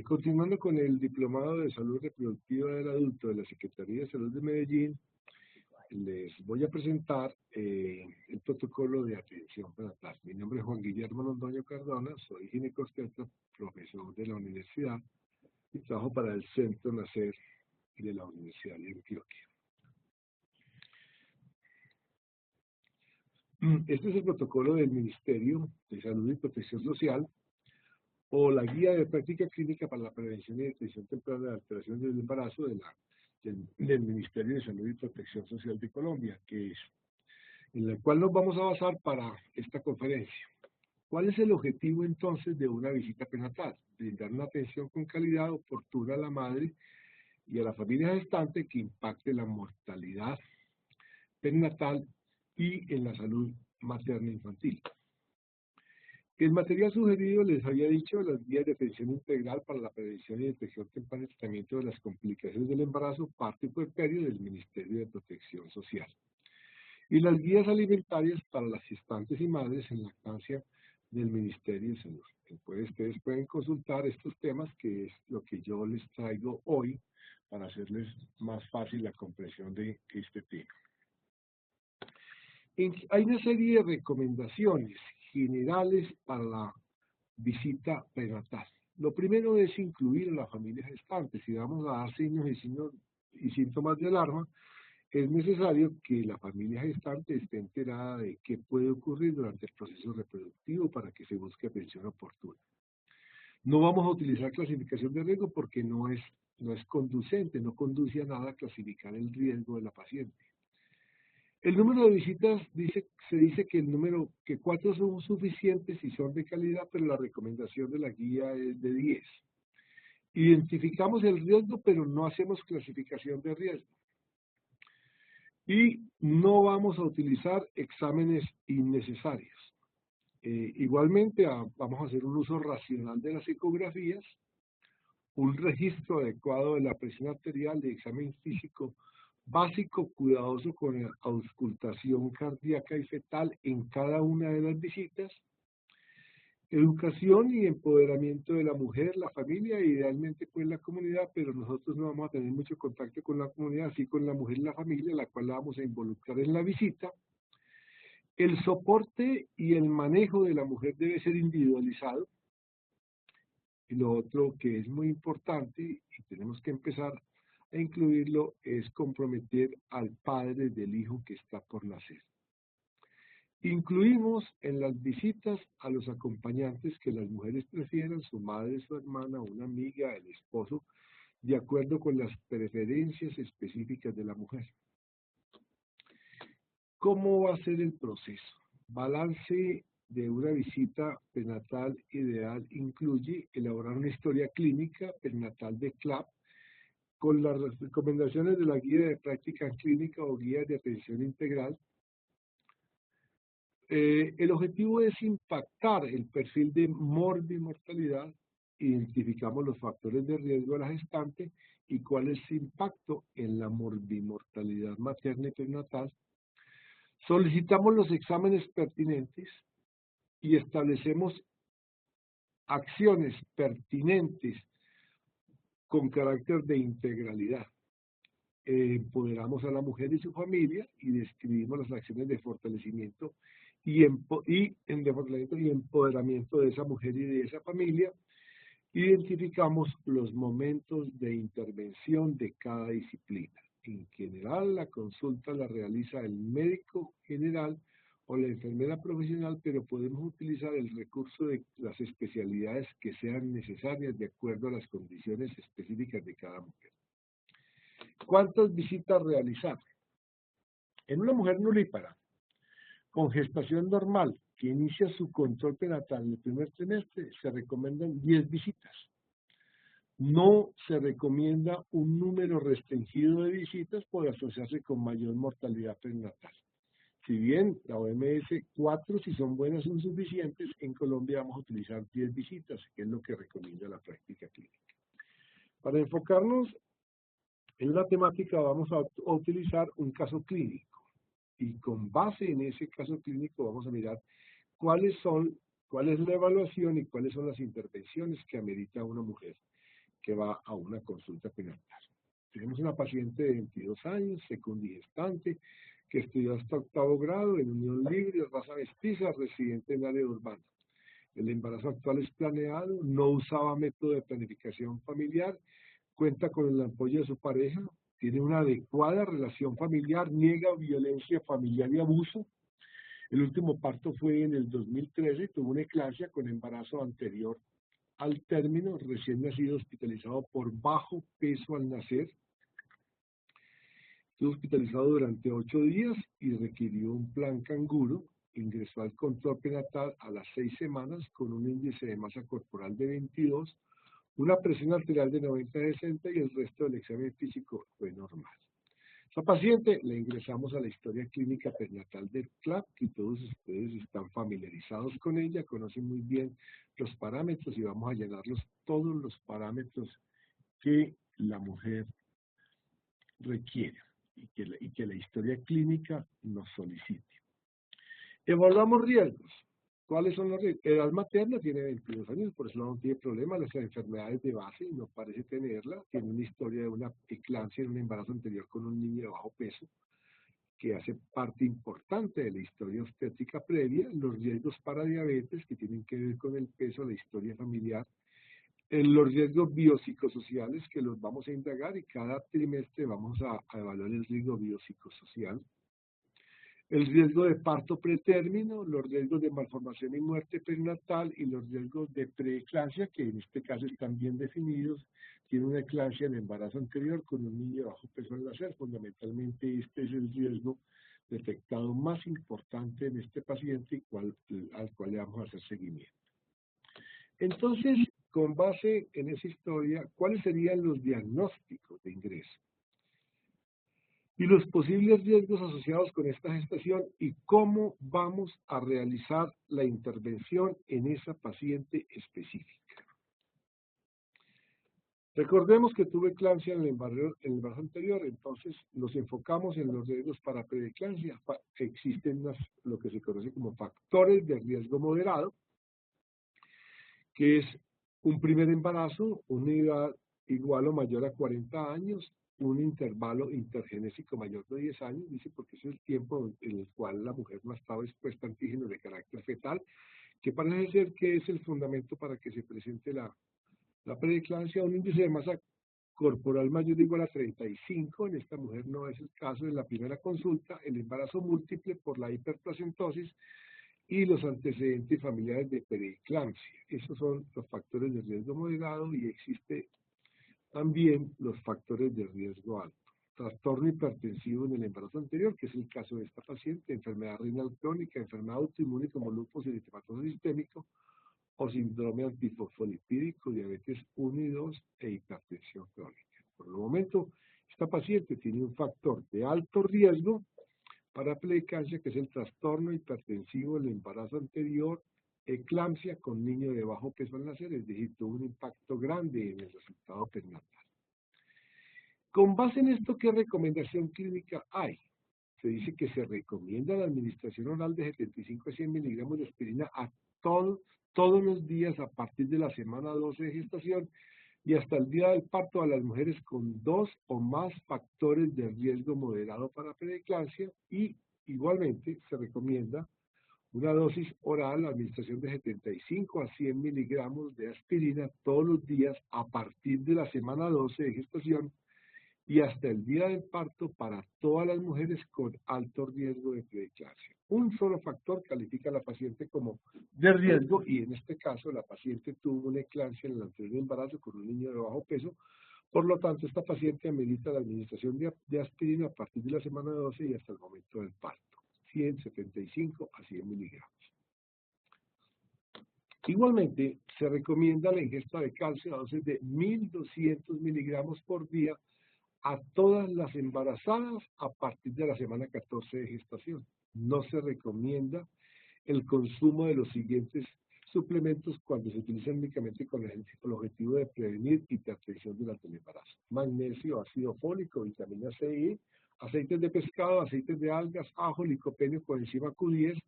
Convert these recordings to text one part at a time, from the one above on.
Continuando con el Diplomado de Salud Reproductiva del Adulto de la Secretaría de Salud de Medellín, les voy a presentar el protocolo de atención prenatal. Mi nombre es Juan Guillermo Londoño Cardona, soy ginecobstetra, profesor de la universidad y trabajo para el Centro Nacer de la Universidad de Antioquia. Este es el protocolo del Ministerio de Salud y Protección Social, o la guía de práctica clínica para la prevención y detección temprana de alteraciones del embarazo del Ministerio de Salud y Protección Social de Colombia, en la cual nos vamos a basar para esta conferencia. ¿Cuál es el objetivo entonces de una visita prenatal? Brindar una atención con calidad oportuna a la madre y a la familia gestante que impacte la mortalidad perinatal y en la salud materna infantil. El material sugerido, les había dicho, las guías de atención integral para la prevención y detección temprana y tratamiento de las complicaciones del embarazo, parto y puerperio del Ministerio de Protección Social. Y las guías alimentarias para las gestantes y madres en lactancia del Ministerio de Salud. Después ustedes pueden consultar estos temas, que es lo que yo les traigo hoy, para hacerles más fácil la comprensión de este tema. Hay una serie de recomendaciones generales para la visita prenatal. Lo primero es incluir a la familia gestante. Si vamos a dar signos y síntomas de alarma, es necesario que la familia gestante esté enterada de qué puede ocurrir durante el proceso reproductivo para que se busque atención oportuna. No vamos a utilizar clasificación de riesgo porque no es conducente, no conduce a nada clasificar el riesgo de la paciente. El número de visitas se dice que 4 son suficientes y son de calidad, pero la recomendación de la guía es de 10. Identificamos el riesgo, pero no hacemos clasificación de riesgo. Y no vamos a utilizar exámenes innecesarios. Igualmente, vamos a hacer un uso racional de las ecografías, un registro adecuado de la presión arterial, de examen físico básico, cuidadoso con la auscultación cardíaca y fetal en cada una de las visitas, educación y empoderamiento de la mujer, la familia e idealmente pues la comunidad, pero nosotros no vamos a tener mucho contacto con la comunidad, así con la mujer y la familia, la cual la vamos a involucrar en la visita. El soporte y el manejo de la mujer debe ser individualizado. Y lo otro que es muy importante y tenemos que empezar a incluirlo es comprometer al padre del hijo que está por nacer. Incluimos en las visitas a los acompañantes que las mujeres prefieran, su madre, su hermana, una amiga, el esposo, de acuerdo con las preferencias específicas de la mujer. ¿Cómo va a ser el proceso? Balance de una visita prenatal ideal incluye elaborar una historia clínica prenatal de CLAP con las recomendaciones de la guía de práctica clínica o guía de atención integral. El objetivo es impactar el perfil de morbimortalidad, identificamos los factores de riesgo de la gestante y cuál es su impacto en la morbimortalidad materna y perinatal. Solicitamos los exámenes pertinentes y establecemos acciones pertinentes con carácter de integralidad. Empoderamos a la mujer y su familia y describimos las acciones de fortalecimiento y empoderamiento de esa mujer y de esa familia. Identificamos los momentos de intervención de cada disciplina. En general, la consulta la realiza el médico general o la enfermera profesional, pero podemos utilizar el recurso de las especialidades que sean necesarias de acuerdo a las condiciones específicas de cada mujer. ¿Cuántas visitas realizar? En una mujer nulípara, con gestación normal, que inicia su control prenatal en el primer trimestre, se recomiendan 10 visitas. No se recomienda un número restringido de visitas por asociarse con mayor mortalidad perinatal. Si bien la OMS 4, si son buenas, son suficientes, en Colombia vamos a utilizar 10 visitas, que es lo que recomienda la práctica clínica. Para enfocarnos en la temática vamos a utilizar un caso clínico y con base en ese caso clínico vamos a mirar cuál es la evaluación y cuáles son las intervenciones que amerita una mujer que va a una consulta prenatal. Tenemos una paciente de 22 años, secundigestante, que estudió hasta 8º grado en unión libre, raza mestiza, residente en área urbana. El embarazo actual es planeado, no usaba método de planificación familiar, cuenta con el apoyo de su pareja, tiene una adecuada relación familiar, niega violencia familiar y abuso. El último parto fue en el 2013, tuvo una eclampsia con embarazo anterior al término, recién nacido hospitalizado por bajo peso al nacer. Estuvo hospitalizado durante 8 días y requirió un plan canguro. Ingresó al control prenatal a las 6 semanas con un índice de masa corporal de 22, una presión arterial de 90/60 y el resto del examen físico fue normal. Esta paciente la ingresamos a la historia clínica perinatal del CLAP, que todos ustedes están familiarizados con ella, conocen muy bien los parámetros y vamos a llenarlos todos los parámetros que la mujer requiere y que la historia clínica nos solicite. Evaluamos riesgos. ¿Cuáles son los riesgos? Edad materna, tiene 22 años, por eso no tiene problema. Las enfermedades de base, no parece tenerla. Tiene una historia de una eclampsia en un embarazo anterior con un niño de bajo peso, que hace parte importante de la historia obstétrica previa. Los riesgos para diabetes, que tienen que ver con el peso, la historia familiar. Los riesgos biopsicosociales, que los vamos a indagar y cada trimestre vamos a evaluar el riesgo biopsicosocial. El riesgo de parto pretérmino, los riesgos de malformación y muerte perinatal y los riesgos de preeclampsia, que en este caso están bien definidos. Tiene una eclampsia en embarazo anterior con un niño de bajo peso al nacer. Fundamentalmente este es el riesgo detectado más importante en este paciente al cual le vamos a hacer seguimiento. Entonces, con base en esa historia, ¿cuáles serían los diagnósticos de ingreso? Y los posibles riesgos asociados con esta gestación y cómo vamos a realizar la intervención en esa paciente específica. Recordemos que tuve eclampsia en el embarazo anterior, entonces nos enfocamos en los riesgos para preeclampsia. Existen lo que se conoce como factores de riesgo moderado, que es un primer embarazo, una edad igual o mayor a 40 años, un intervalo intergenésico mayor de 10 años, dice, porque ese es el tiempo en el cual la mujer no ha estado expuesta a antígenos de carácter fetal, que parece ser que es el fundamento para que se presente la preeclampsia. Un índice de masa corporal mayor o igual a 35, en esta mujer no es el caso de la primera consulta, el embarazo múltiple por la hiperplacentosis y los antecedentes familiares de preeclampsia. Esos son los factores de riesgo moderado y existe también los factores de riesgo alto. Trastorno hipertensivo en el embarazo anterior, que es el caso de esta paciente, enfermedad renal crónica, enfermedad autoinmune como lupus eritematoso sistémico o síndrome antifosfolipídico, diabetes 1 y 2 e hipertensión crónica. Por el momento, esta paciente tiene un factor de alto riesgo para preeclampsia, que es el trastorno hipertensivo del embarazo anterior, eclampsia con niño de bajo peso al nacer, es decir, tuvo un impacto grande en el resultado perinatal. Con base en esto, ¿qué recomendación clínica hay? Se dice que se recomienda la administración oral de 75 a 100 miligramos de aspirina a todos los días a partir de la semana 12 de gestación y hasta el día del parto a las mujeres con 2 o más factores de riesgo moderado para preeclampsia, y igualmente se recomienda una dosis oral, administración de 75 a 100 miligramos de aspirina todos los días a partir de la semana 12 de gestación y hasta el día del parto para todas las mujeres con alto riesgo de preeclampsia. Un solo factor califica a la paciente como de riesgo y en este caso la paciente tuvo una eclampsia en el anterior embarazo con un niño de bajo peso. Por lo tanto, esta paciente amerita la administración de aspirina a partir de la semana 12 y hasta el momento del parto. 175 a 100 miligramos. Igualmente, se recomienda la ingesta de calcio a dosis de 1.200 miligramos por día a todas las embarazadas a partir de la semana 14 de gestación. No se recomienda el consumo de los siguientes suplementos cuando se utilizan únicamente con el objetivo de prevenir hipertensión durante el embarazo. Magnesio, ácido fólico, vitamina C y E, aceites de pescado, aceites de algas, ajo, licopeno, coenzima Q10,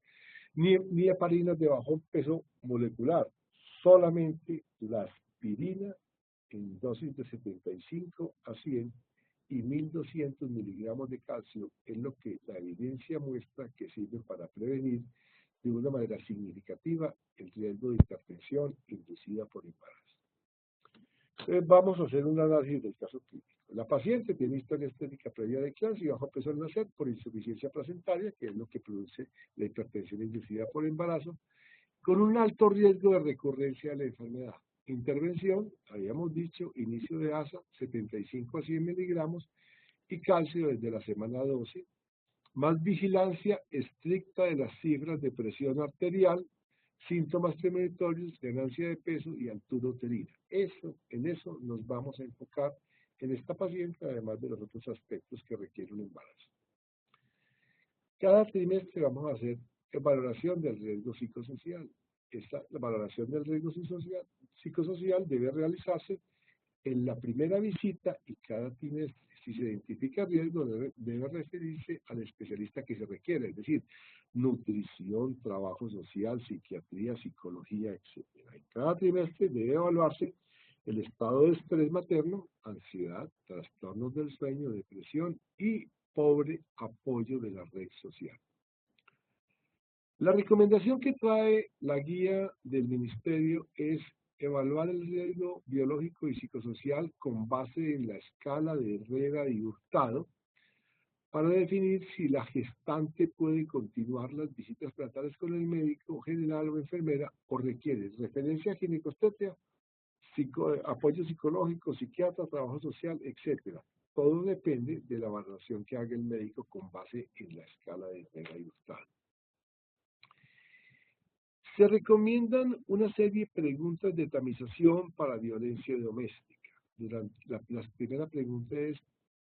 ni heparinas de bajo peso molecular. Solamente la aspirina en dosis de 75 a 100 y 1200 miligramos de calcio es lo que la evidencia muestra que sirve para prevenir de una manera significativa el riesgo de hipertensión inducida por embarazo. Entonces vamos a hacer un análisis del caso clínico. La paciente tiene historia estética previa de eclampsia y bajo peso al nacer por insuficiencia placentaria, que es lo que produce la hipertensión inducida por embarazo, con un alto riesgo de recurrencia de la enfermedad. Intervención, habíamos dicho, inicio de ASA, 75 a 100 miligramos, y calcio desde la semana 12, más vigilancia estricta de las cifras de presión arterial, síntomas premonitorios, ganancia de peso y altura uterina. En eso nos vamos a enfocar en esta paciente, además de los otros aspectos que requiere un embarazo. Cada trimestre vamos a hacer valoración del riesgo psicosocial. La valoración del riesgo psicosocial debe realizarse en la primera visita y cada trimestre. Si se identifica riesgo, debe referirse al especialista que se requiere, es decir, nutrición, trabajo social, psiquiatría, psicología, etc. En cada trimestre debe evaluarse el estado de estrés materno, ansiedad, trastornos del sueño, depresión y pobre apoyo de la red social. La recomendación que trae la guía del Ministerio es evaluar el riesgo biológico y psicosocial con base en la escala de Herrera y Hurtado para definir si la gestante puede continuar las visitas prenatales con el médico general o enfermera o requiere referencia a ginecobstetra, apoyo psicológico, psiquiatra, trabajo social, etc. Todo depende de la valoración que haga el médico con base en la escala de Herrera y Hurtado. Se recomiendan una serie de preguntas de tamización para violencia doméstica. La primera pregunta es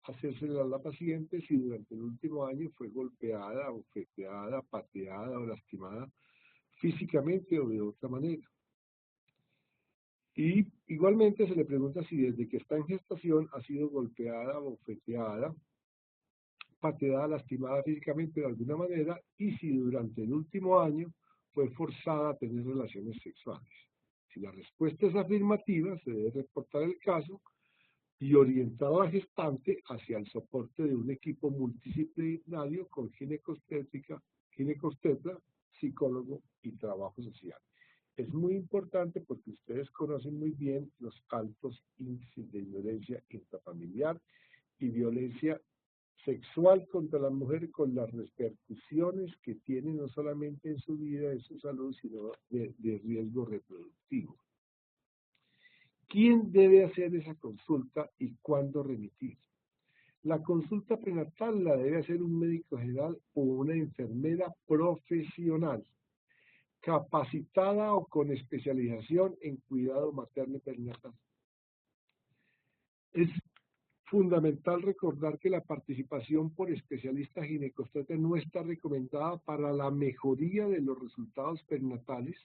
hacérsela a la paciente si durante el último año fue golpeada, bofeteada, pateada o lastimada físicamente o de otra manera. Y igualmente se le pregunta si desde que está en gestación ha sido golpeada, bofeteada, pateada, lastimada físicamente de alguna manera y si durante el último año fue forzada a tener relaciones sexuales. Si la respuesta es afirmativa, se debe reportar el caso y orientar a la gestante hacia el soporte de un equipo multidisciplinario con ginecobstetra, psicólogo y trabajo social. Es muy importante porque ustedes conocen muy bien los altos índices de violencia intrafamiliar y violencia sexual contra la mujer con las repercusiones que tiene no solamente en su vida, en su salud, sino de riesgo reproductivo. ¿Quién debe hacer esa consulta y cuándo remitir? La consulta prenatal la debe hacer un médico general o una enfermera profesional, capacitada o con especialización en cuidado materno y perinatal. Es fundamental recordar que la participación por especialistas ginecobstetras no está recomendada para la mejoría de los resultados perinatales,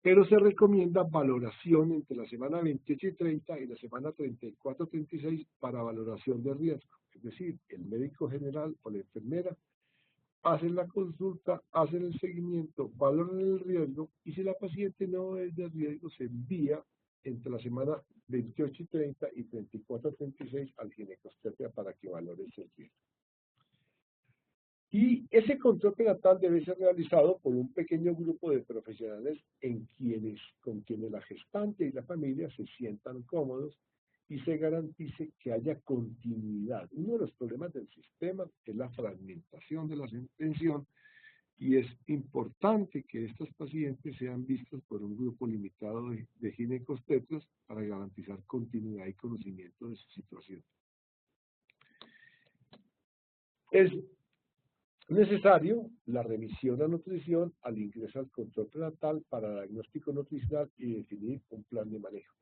pero se recomienda valoración entre la semana 28 y 30 y la semana 34-36 para valoración de riesgo. Es decir, el médico general o la enfermera hacen la consulta, hacen el seguimiento, valoran el riesgo y si la paciente no es de riesgo, se envía entre la semana 28 y 30 y 34-36 al ginecobstetra para que valore ese riesgo. Y ese control prenatal debe ser realizado por un pequeño grupo de profesionales con quienes la gestante y la familia se sientan cómodos y se garantice que haya continuidad. Uno de los problemas del sistema es la fragmentación de la atención y es importante que estos pacientes sean vistos por un grupo limitado de ginecobstetras para garantizar continuidad y conocimiento de su situación. Es necesario la revisión a nutrición al ingreso al control prenatal para diagnóstico nutricional y definir un plan de manejo.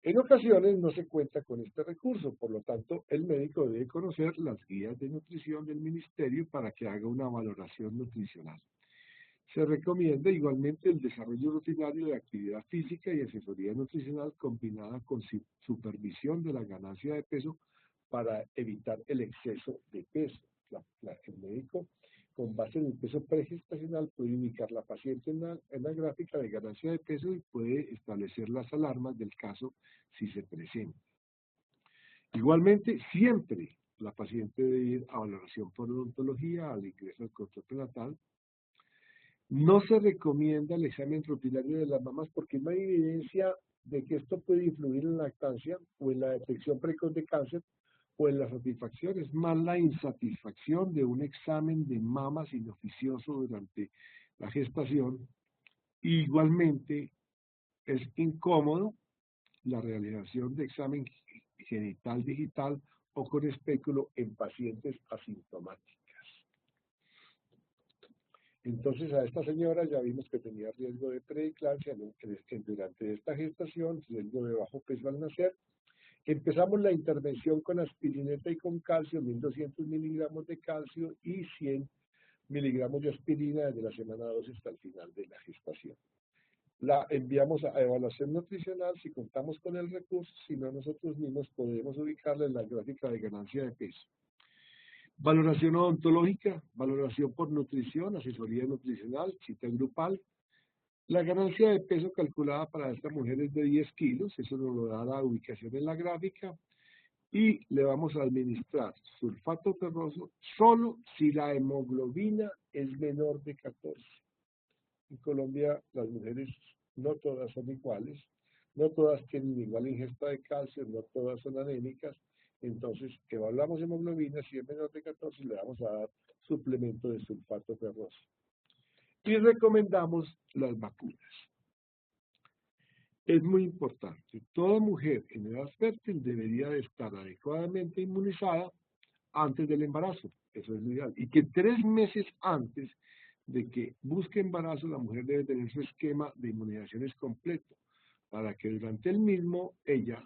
En ocasiones no se cuenta con este recurso, por lo tanto, el médico debe conocer las guías de nutrición del ministerio para que haga una valoración nutricional. Se recomienda igualmente el desarrollo rutinario de actividad física y asesoría nutricional combinada con supervisión de la ganancia de peso para evitar el exceso de peso. El médico con base en el peso pregestacional, puede ubicar la paciente en la gráfica de ganancia de peso y puede establecer las alarmas del caso si se presenta. Igualmente, siempre la paciente debe ir a valoración por odontología al ingreso al control prenatal. No se recomienda el examen rutinario de las mamas porque no hay evidencia de que esto puede influir en la lactancia o en la detección precoz de cáncer o en la satisfacción. Es más la insatisfacción de un examen de mamas inoficioso durante la gestación. Igualmente, es incómodo la realización de examen genital digital o con espéculo en pacientes asintomáticos. Entonces a esta señora ya vimos que tenía riesgo de preeclampsia durante esta gestación, riesgo de bajo peso al nacer. Empezamos la intervención con aspirineta y con calcio, 1200 miligramos de calcio y 100 miligramos de aspirina desde la semana 2 hasta el final de la gestación. La enviamos a evaluación nutricional si contamos con el recurso, si no nosotros mismos podemos ubicarla en la gráfica de ganancia de peso. Valoración odontológica, valoración por nutrición, asesoría nutricional, cita grupal. La ganancia de peso calculada para esta mujer es de 10 kilos, eso nos lo da la ubicación en la gráfica, y le vamos a administrar sulfato ferroso solo si la hemoglobina es menor de 14. En Colombia las mujeres no todas son iguales, no todas tienen igual ingesta de calcio, no todas son anémicas. Entonces, evaluamos hemoglobina, si es menor de 14, le vamos a dar suplemento de sulfato ferroso. Y recomendamos las vacunas. Es muy importante, toda mujer en edad fértil debería de estar adecuadamente inmunizada antes del embarazo, eso es lo ideal. Y que 3 meses antes de que busque embarazo, la mujer debe tener su esquema de inmunizaciones completo, para que durante el mismo ella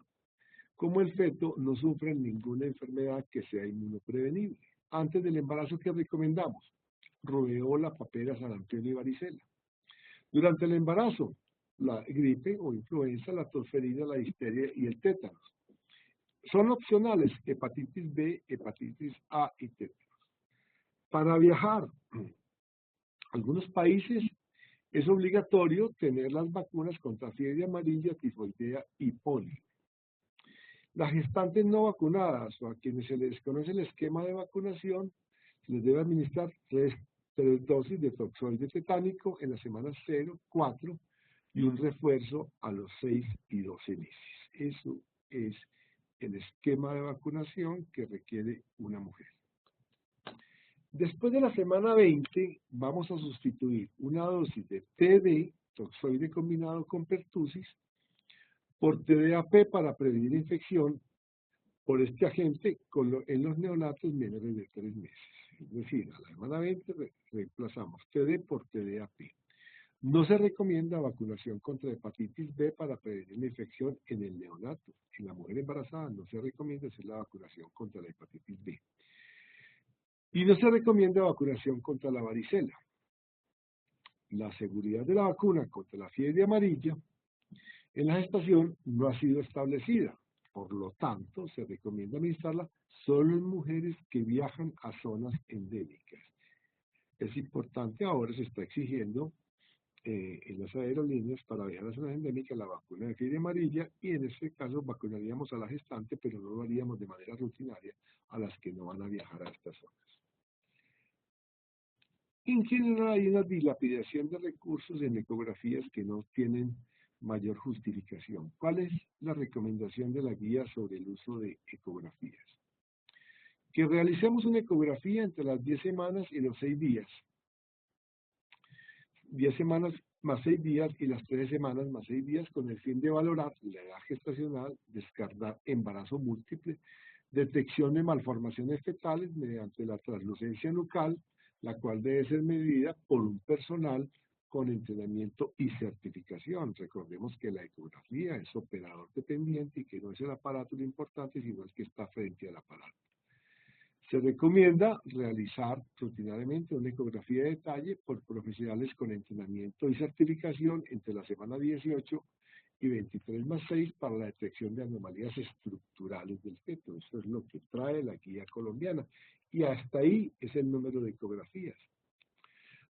como el feto no sufren ninguna enfermedad que sea inmunoprevenible. Antes del embarazo, ¿qué recomendamos? Rubeola, papera, sarampión y varicela. Durante el embarazo, la gripe o influenza, la tosferina, la difteria y el tétanos. Son opcionales hepatitis B, hepatitis A y tétanos. Para viajar a algunos países es obligatorio tener las vacunas contra fiebre amarilla, tifoidea y polio. Las gestantes no vacunadas o a quienes se les desconoce el esquema de vacunación, se les debe administrar 3 dosis de toxoide tetánico en las semanas 0, 4 y un refuerzo a los 6 y 12 meses. Eso es el esquema de vacunación que requiere una mujer. Después de la semana 20, vamos a sustituir una dosis de TD, toxoide combinado con pertusis, por TDAP para prevenir infección por este agente en los neonatos menores de 3 meses. Es decir, a la semana 20 reemplazamos TD por TDAP. No se recomienda vacunación contra hepatitis B para prevenir la infección en el neonato. En la mujer embarazada no se recomienda hacer la vacunación contra la hepatitis B. Y no se recomienda vacunación contra la varicela. La seguridad de la vacuna contra la fiebre amarilla en la gestación no ha sido establecida. Por lo tanto, se recomienda administrarla solo en mujeres que viajan a zonas endémicas. Es importante, ahora se está exigiendo en las aerolíneas para viajar a zonas endémicas la vacuna de fiebre amarilla y en este caso vacunaríamos a la gestante, pero no lo haríamos de manera rutinaria a las que no van a viajar a estas zonas. En general hay una dilapidación de recursos en ecografías que no tienen mayor justificación. ¿Cuál es la recomendación de la guía sobre el uso de ecografías? Que realicemos una ecografía entre las 10 semanas y los 6 días. 10 semanas más 6 días y las 13 semanas más 6 días con el fin de valorar la edad gestacional, descartar embarazo múltiple, detección de malformaciones fetales mediante la translucencia nucal, la cual debe ser medida por un personal con entrenamiento y certificación. Recordemos que la ecografía es operador dependiente y que no es el aparato lo importante, sino el que está frente al aparato. Se recomienda realizar rutinariamente una ecografía de detalle por profesionales con entrenamiento y certificación entre la semana 18 y 23 más 6 para la detección de anomalías estructurales del feto. Eso es lo que trae la guía colombiana. Y hasta ahí es el número de ecografías.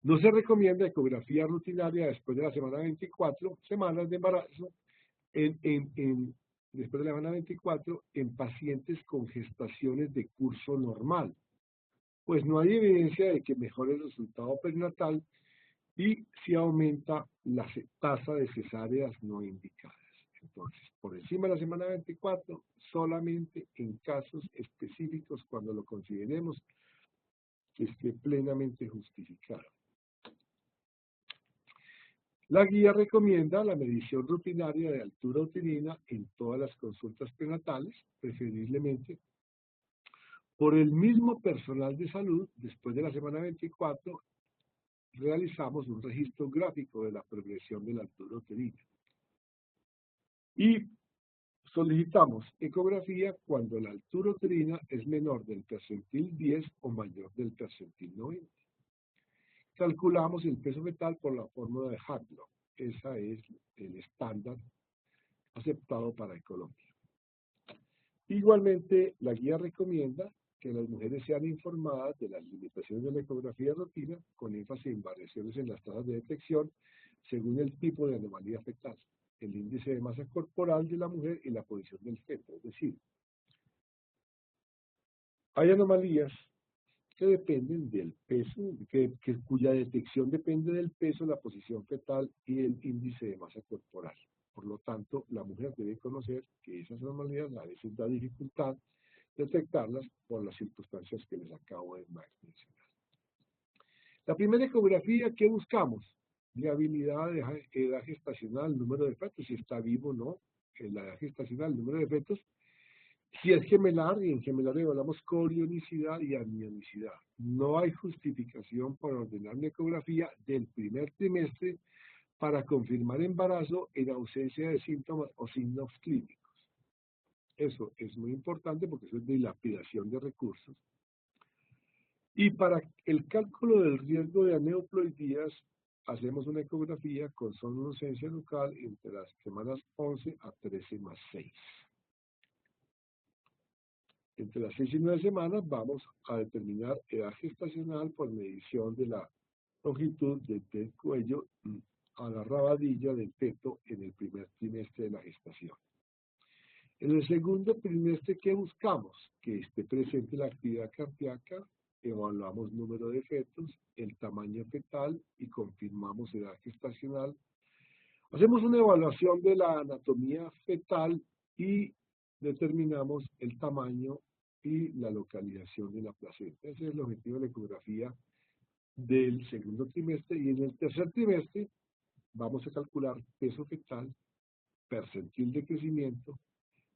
No se recomienda ecografía rutinaria después de la semana 24, semanas de embarazo, después de la semana 24 en pacientes con gestaciones de curso normal, pues no hay evidencia de que mejore el resultado perinatal y si aumenta la tasa de cesáreas no indicadas. Entonces, por encima de la semana 24, solamente en casos específicos cuando lo consideremos que esté plenamente justificado. La guía recomienda la medición rutinaria de altura uterina en todas las consultas prenatales, preferiblemente por el mismo personal de salud. Después de la semana 24, realizamos un registro gráfico de la progresión de la altura uterina. Y solicitamos ecografía cuando la altura uterina es menor del percentil 10 o mayor del percentil 90. Calculamos el peso fetal por la fórmula de Hadlock. Esa es el estándar aceptado para Colombia. Igualmente, la guía recomienda que las mujeres sean informadas de las limitaciones de la ecografía de rutina, con énfasis en variaciones en las tasas de detección según el tipo de anomalía fetal, el índice de masa corporal de la mujer y la posición del feto. Es decir, hay anomalías que dependen del peso, cuya detección depende del peso, la posición fetal y el índice de masa corporal. Por lo tanto, la mujer debe conocer que esas anomalías a veces da dificultad detectarlas por las circunstancias que les acabo de mencionar. La primera ecografía, ¿qué buscamos? Viabilidad de edad gestacional, número de fetos, si está vivo o no, la edad gestacional, número de fetos. Si es gemelar, y en gemelar evaluamos corionicidad y anionicidad. No hay justificación para ordenar una ecografía del primer trimestre para confirmar embarazo en ausencia de síntomas o signos clínicos. Eso es muy importante porque eso es dilapidación de recursos. Y para el cálculo del riesgo de aneuploidías, hacemos una ecografía con somnolencia nucal entre las semanas 11 a 13 más 6. Entre las 6 y 9 semanas vamos a determinar edad gestacional por medición de la longitud del cuello a la rabadilla del feto en el primer trimestre de la gestación. En el segundo trimestre, ¿qué buscamos? Que esté presente la actividad cardíaca, evaluamos número de fetos, el tamaño fetal y confirmamos edad gestacional. Hacemos una evaluación de la anatomía fetal y determinamos el tamaño y la localización de la placenta. Ese es el objetivo de la ecografía del segundo trimestre. Y en el tercer trimestre vamos a calcular peso fetal, percentil de crecimiento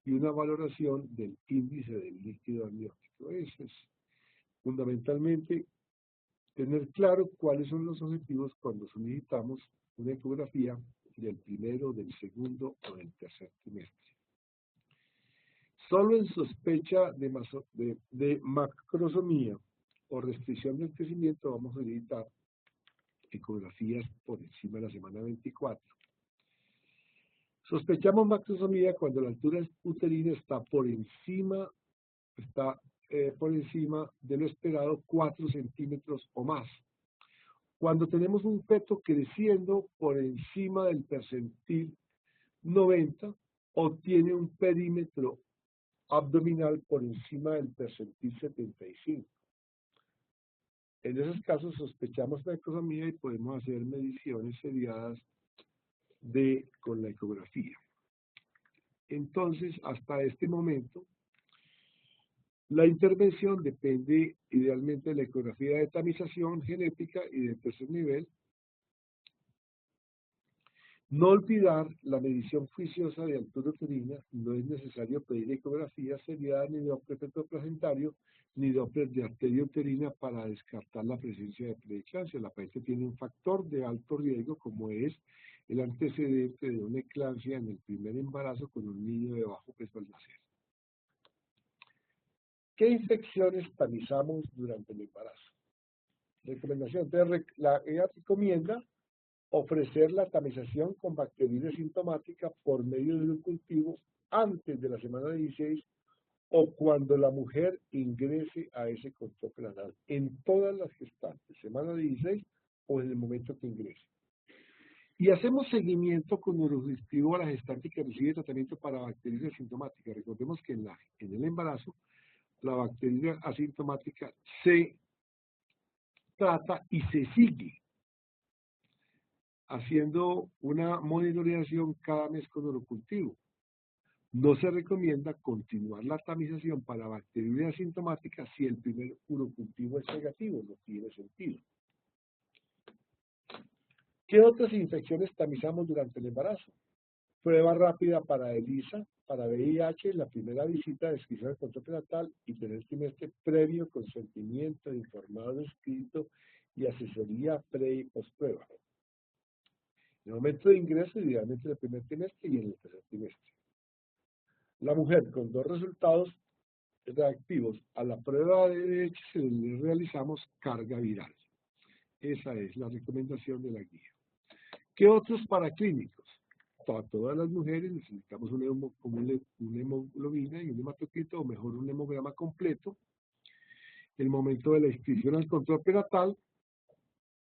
y una valoración del índice del líquido amniótico. Eso es fundamentalmente tener claro cuáles son los objetivos cuando solicitamos una ecografía del primero, del segundo o del tercer trimestre. Solo en sospecha de macrosomía o restricción del crecimiento vamos a solicitar ecografías por encima de la semana 24. Sospechamos macrosomía cuando la altura uterina está por encima de lo esperado 4 centímetros o más. Cuando tenemos un feto creciendo por encima del percentil 90 o tiene un perímetro abdominal por encima del percentil 75. En esos casos sospechamos macrosomía y podemos hacer mediciones seriadas con la ecografía. Entonces, hasta este momento, la intervención depende idealmente de la ecografía de tamización genética y de tercer nivel. No olvidar la medición juiciosa de altura uterina. No es necesario pedir ecografía seriada ni Doppler fetoplacentario ni Doppler de arteria uterina para descartar la presencia de preeclampsia. La paciente tiene un factor de alto riesgo como es el antecedente de una eclampsia en el primer embarazo con un niño de bajo peso al nacer. ¿Qué infecciones tamizamos durante el embarazo? Recomendación. Entonces, ella recomienda ofrecer la tamización con bactericidina sintomática por medio de un cultivo antes de la semana 16 o cuando la mujer ingrese a ese control prenatal. En todas las gestantes, semana 16 o en el momento que ingrese. Y hacemos seguimiento con neurodigestivo a la gestante que recibe tratamiento para bacterias asintomáticas. Recordemos que en el embarazo, la bacteria asintomática se trata y se sigue haciendo una monitoreación cada mes con urocultivo. No se recomienda continuar la tamización para bacterias asintomáticas si el primer urocultivo es negativo, no tiene sentido. ¿Qué otras infecciones tamizamos durante el embarazo? Prueba rápida para ELISA, para VIH, la primera visita, descripción del control prenatal y primer trimestre previo consentimiento informado escrito y asesoría pre y postprueba. En el momento de ingreso, idealmente en el primer trimestre y en el tercer trimestre. La mujer con 2 resultados reactivos a la prueba de VIH se le realizamos carga viral. Esa es la recomendación de la guía. ¿Qué otros paraclínicos? Para todas las mujeres necesitamos una hemoglobina y un hematocrito, o mejor un hemograma completo, el momento de la inscripción al control prenatal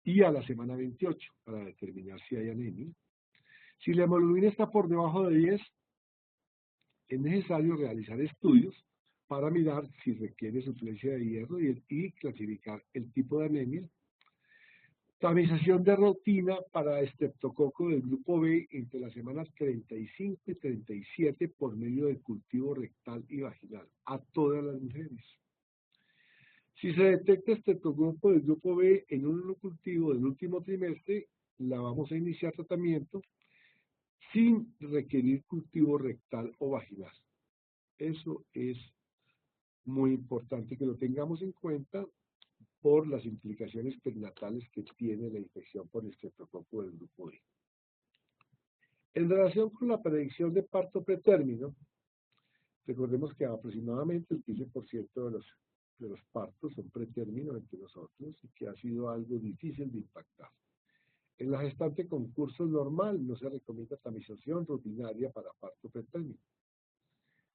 y a la semana 28 para determinar si hay anemia. Si la hemoglobina está por debajo de 10, es necesario realizar estudios para mirar si requiere suplencia de hierro y clasificar el tipo de anemia. Tamización de rutina para estreptococo del grupo B entre las semanas 35 y 37 por medio del cultivo rectal y vaginal a todas las mujeres. Si se detecta estreptococo del grupo B en un cultivo del último trimestre, la vamos a iniciar tratamiento sin requerir cultivo rectal o vaginal. Eso es muy importante que lo tengamos en cuenta por las implicaciones perinatales que tiene la infección por estreptococo del grupo B. En relación con la predicción de parto pretérmino, recordemos que aproximadamente el 15% de los partos son pretérmino entre nosotros y que ha sido algo difícil de impactar. En la gestante con curso normal no se recomienda tamización rutinaria para parto pretérmino.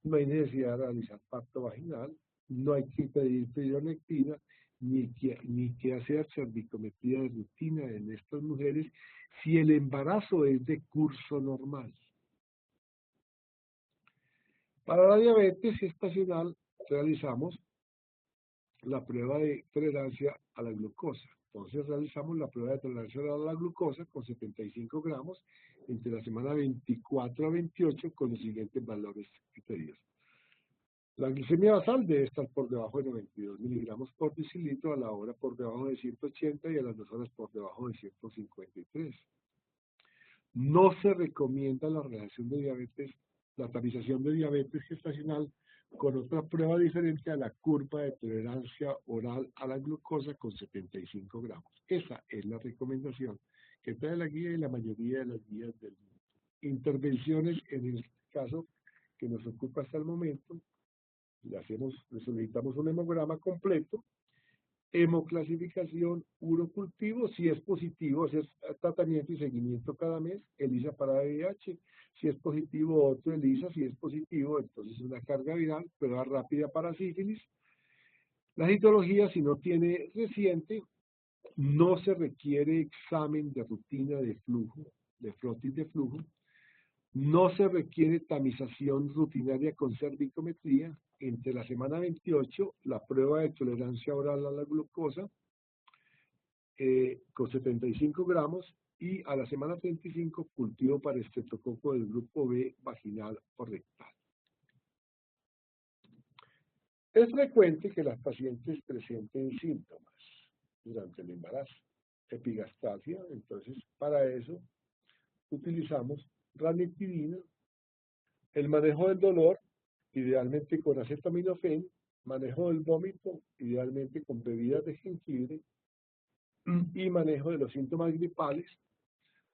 No hay necesidad de realizar parto vaginal, no hay que pedir pironectina, ni que hacer cervicometría de rutina en estas mujeres si el embarazo es de curso normal. Para la diabetes gestacional realizamos la prueba de tolerancia a la glucosa. Entonces realizamos la prueba de tolerancia a la glucosa con 75 gramos entre la semana 24 a 28 con los siguientes valores criterios. La glicemia basal debe estar por debajo de 92 miligramos por decilitro, a la hora por debajo de 180 y a las 2 horas por debajo de 153. No se recomienda la relación de diabetes, la tamización de diabetes gestacional con otra prueba diferente a la curva de tolerancia oral a la glucosa con 75 gramos. Esa es la recomendación que trae la guía y la mayoría de las guías del mundo. Intervenciones en el caso que nos ocupa hasta el momento. Le solicitamos un hemograma completo, hemoclasificación, urocultivo, si es positivo, hacer tratamiento y seguimiento cada mes, ELISA para VIH, si es positivo, otro ELISA, si es positivo, entonces una carga viral, prueba rápida para sífilis. La citología, si no tiene reciente, no se requiere examen de rutina de flujo, de frotis de flujo, no se requiere tamización rutinaria con cervicometría. Entre la semana 28, la prueba de tolerancia oral a la glucosa con 75 gramos y a la semana 35, cultivo para estreptococo del grupo B vaginal o rectal. Es frecuente que las pacientes presenten síntomas durante el embarazo, epigastrasia, entonces para eso utilizamos ranitidina, el manejo del dolor, idealmente con acetaminofén, manejo del vómito, idealmente con bebidas de jengibre, y manejo de los síntomas gripales,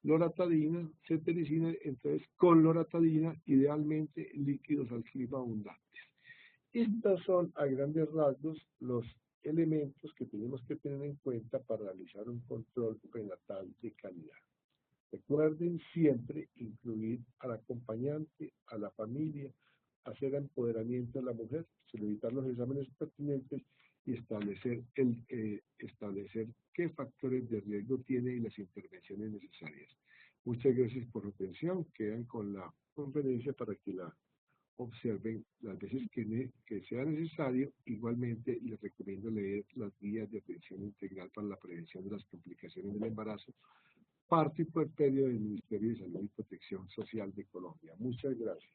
loratadina, cetericina, entonces con loratadina, idealmente líquidos al clima abundantes. Estos son a grandes rasgos los elementos que tenemos que tener en cuenta para realizar un control prenatal de calidad. Recuerden siempre incluir al acompañante, a la familia, hacer empoderamiento de la mujer, solicitar los exámenes pertinentes y establecer qué factores de riesgo tiene y las intervenciones necesarias. Muchas gracias por su atención. Quedan con la conferencia para que la observen las veces que sea necesario. Igualmente, les recomiendo leer las guías de atención integral para la prevención de las complicaciones del embarazo, parto y puerperio del Ministerio de Salud y Protección Social de Colombia. Muchas gracias.